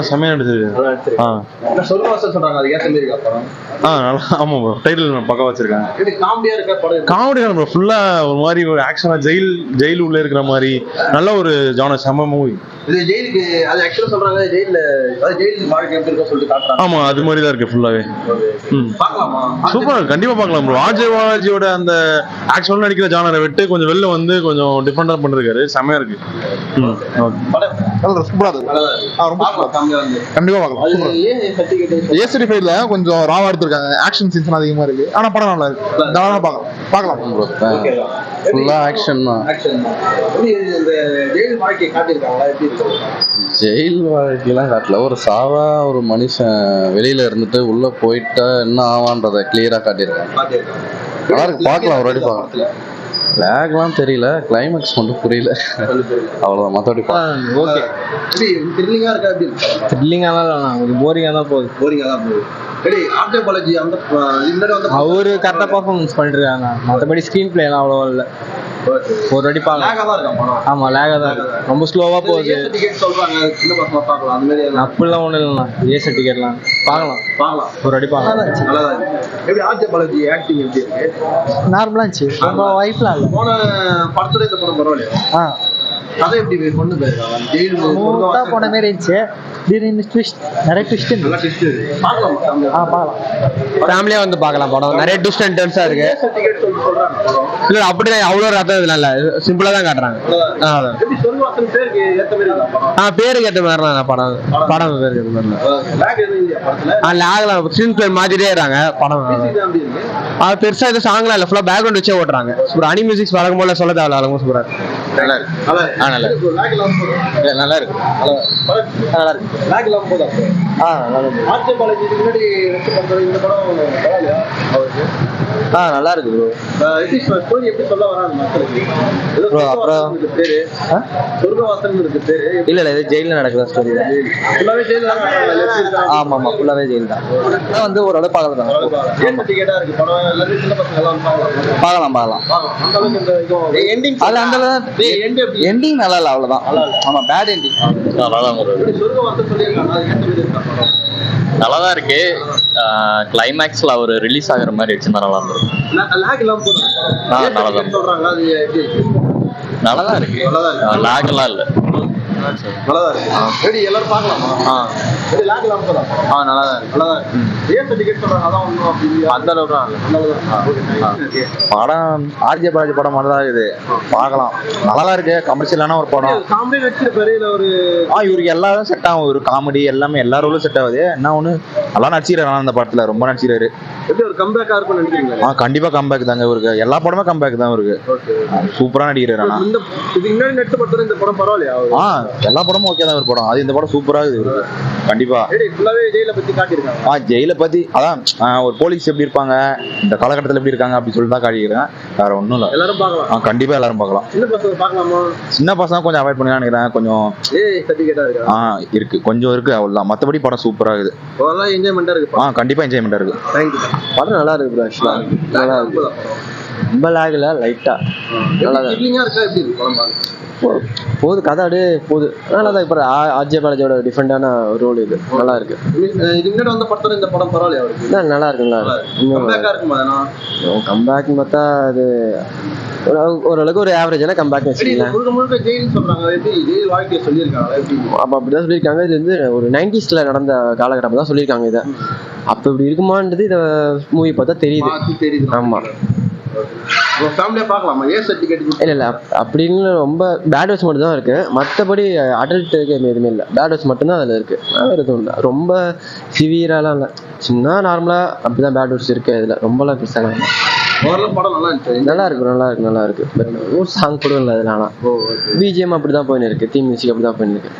செமையா எடுத்துருக்கு. ஆமா bro, title பக்கம் வச்சிருக்காங்க. காமெடியா ஃபுல்லா ஒரு மாதிரி ஒரு ஆக்ஷனா ஜெயில் உள்ள இருக்கிற மாதிரி நல்ல ஒரு ஜானர், செம மூவி. ஆமா, அது மாதிரி தான் இருக்கு ஃபுல்லாவே. சூப்பர், கண்டிப்பா பார்க்கலாம் ப்ரோ. ஆர்ஜே பாலாஜியோட அந்த ஆக்ஷன் நடிக்கிற ஜானரை விட்டு கொஞ்சம் வெளில வந்து கொஞ்சம் டிஃபரெண்டா பண்ணிருக்காரு, செமையா இருக்கு. கண்டிப்பா பார்க்கலாம். ஏ35ல கொஞ்சம் ராவா எடுத்திருக்காங்க, ஆக்ஷன் சீன்ஸ் அதிகமா இருக்கு. ஆனா படம் நல்லா இருக்கு, தாராளமா பார்க்கலாம் ப்ரோ. ஃபுல்லா ஆக்ஷன் தான். ஜெயில் வாழ்க்கையெல்லாம் காட்டல, ஒரு சாவா ஒரு மனுஷன் வெளியில இருந்துட்டு உள்ள போயிட்டா என்ன ஆவான்றத கிளியரா காட்டியிருக்காங்க. நல்லா இருக்கு, பார்க்கலாம், ஒரு வாட்டி பார்க்கலாம். லேக்லாம் தெரியல, கிளைமேக்ஸ் மட்டும் புரியல, அவ்வளோதான். மற்றபடி ஓகே. அவரு கரெக்டா பர்ஃபார்மன்ஸ் பண்ணிருக்காங்க, மற்றபடி ஸ்கிரீன் பிளே எல்லாம் அவ்வளவா இல்ல. ஒரு வாட்டி பார்க்கலாம். ஆமா, லேகா தான் இருக்கு, ரொம்ப ஸ்லோவா போகுது. அப்படிலாம் ஒண்ணும் இல்லைண்ணா, ஏ சர்டிஃபிகேட்லாம் பார்க்கலாம், ஒரு வாட்டி பார்க்கலாம். நார்மலா இருந்துச்சு, ரொம்ப வாய்ப்புலாம் இல்லை. போன படத்துல இந்த படம் பரவாயில்லையா? கதை எப்படி கொண்டு போயிருக்காங்க? போன மாதிரி இருந்துச்சு, நிறைய ட்விஸ்ட் பார்க்கலாம். ஃபேமிலியா வந்து பார்க்கலாம் படம், நிறைய ட்விஸ்ட் அண்ட் டர்ன்ஸா இருக்கு. இல்ல அப்படிதான் அவ்வளோ ரத்தம் இதெல்லாம் இல்ல, சிம்பிளா தான் காட்டுறாங்க. பேருக்கு ஏற்ற மாதிரி தான் படம் பேருக்கு ஏற்ற மாதிரி மாதிரியே இருக்காங்க படம். பெருசா இது சாங்லாம் இல்ல, ஃபுல்லா பேக்ரவுண்ட் வச்சே ஓட்டுறாங்க. சூப்பர், அனி மியூசிக்ஸ் வழக்கம் போல சொல்ல தேவை, அழகும் சூப்பரா இருக்கு. நல்லா இருக்கு. நல்லா இருக்கு. நல்லா இருக்கு ப்ரோ. அப்புறம் இல்ல இது ஜெயில நடக்குற ஸ்டோரி தான். ஆமா ஆமா, ஃபுல்லாவே ஜெயில் தான். வந்து ஒரு அளவு பார்க்கலாம். அது அந்த எண்டிங் நல்லா இல்ல, அவ்வளவுதான். ஆமா, பேட் எண்டிங். நல்லாதான் இருக்கு. கிளைமேக்ஸ்ல அவர் ரிலீஸ் ஆகுற மாதிரி வச்சிருந்தா நல்லா இருந்திருக்கும். நல்லாதான் இருக்கு, லாக் எல்லாம் இல்ல. படம் ஆர்ஜே பாலாஜி படம் மாதிரிதான் இருக்குது, பார்க்கலாம். நல்லா இருக்கு, கமர்ஷியலான ஒரு படம். இவருக்கு எல்லாரும் செட் ஆகும், ஒரு காமெடி எல்லாமே எல்லா ரோலும் செட் ஆகுது. என்ன ஒண்ணு நல்லா நடிச்சிருக்காரு அந்த படத்துல, ரொம்ப நடிச்சிருக்காரு. கண்டிப்பா கம்பேக் தாங்க இவருக்கு, எல்லா படமே கம்பேக் தான் இவருக்கு. சூப்பரா நடிக்கிறாரு. எல்லா படமும் ஓகே தான் ஒரு படம், அது இந்த படம் சூப்பரா இருக்குது இவருக்கு. கண்டிப்பா ஜெயில பத்தி அதான், ஒரு போலீஸ் எப்படி இருப்பாங்க, இந்த காலகட்டத்தில் எப்படி இருக்காங்க அப்படி சொல்லிட்டு தான் காட்டிக்கிறேன், வேற ஒன்றும் இல்லை. கண்டிப்பா எல்லாரும் பார்க்கலாம். சின்ன பசங்க கொஞ்சம் அவாய்ட் பண்ணி நினைக்கிறேன், கொஞ்சம் இருக்கு, கொஞ்சம் இருக்கு, அவ்வளவுதான். மற்றபடி படம் சூப்பரா இருக்குது, கண்டிப்பா என்ஜாய்மெண்டா இருக்கு. படம் நல்லா இருக்கு ப்ரோ, ஆக்சுவலா நல்லா இருக்கு, ரொம்ப லாக்ல, லைட்டா நல்லா போகுது, கதை அப்படியே போகுது. நல்லா தான். இப்போ ஆர்ஜே பாலாஜியோட டிஃப்ரெண்டான ரோல் இது, நல்லா இருக்கு. நல்லா இருக்கு, கம்பேக்னு பார்த்தா அது ஓரளவுக்கு ஒரு ஆவரேஜான கம்பேக் வச்சுக்கலாம். அப்போ அப்படிதான் சொல்லியிருக்காங்க. இது வந்து ஒரு 90s நடந்த காலகட்டம் தான் சொல்லியிருக்காங்க இதை. அப்போ இப்படி இருக்குமான்றது இதை மூவி பார்த்தா தெரியுது. ஆமா, இல்ல அப்படின்னு ரொம்ப பேட் வாட்ச் மட்டும் தான் இருக்கு, மற்றபடி அடல்ட் எதுவுமே இல்லை, பேட் வாட்ச் மட்டும்தான் அதில் இருக்கு. எதுவும் இல்லை, ரொம்ப சிவியராலாம் இல்லை, சின்ன நார்மலா அப்படிதான் பேட் வாட்ச் இருக்கு. இதுல ரொம்பலாம் பெருசாக நல்லா இருக்கு. ஒரு சாங் கூட இல்லை அதுல, ஆனா பிஜிஎம் அப்படிதான் போயின்னு இருக்கு, தீம் மியூசிக் அப்படிதான் போயின்னு இருக்கு.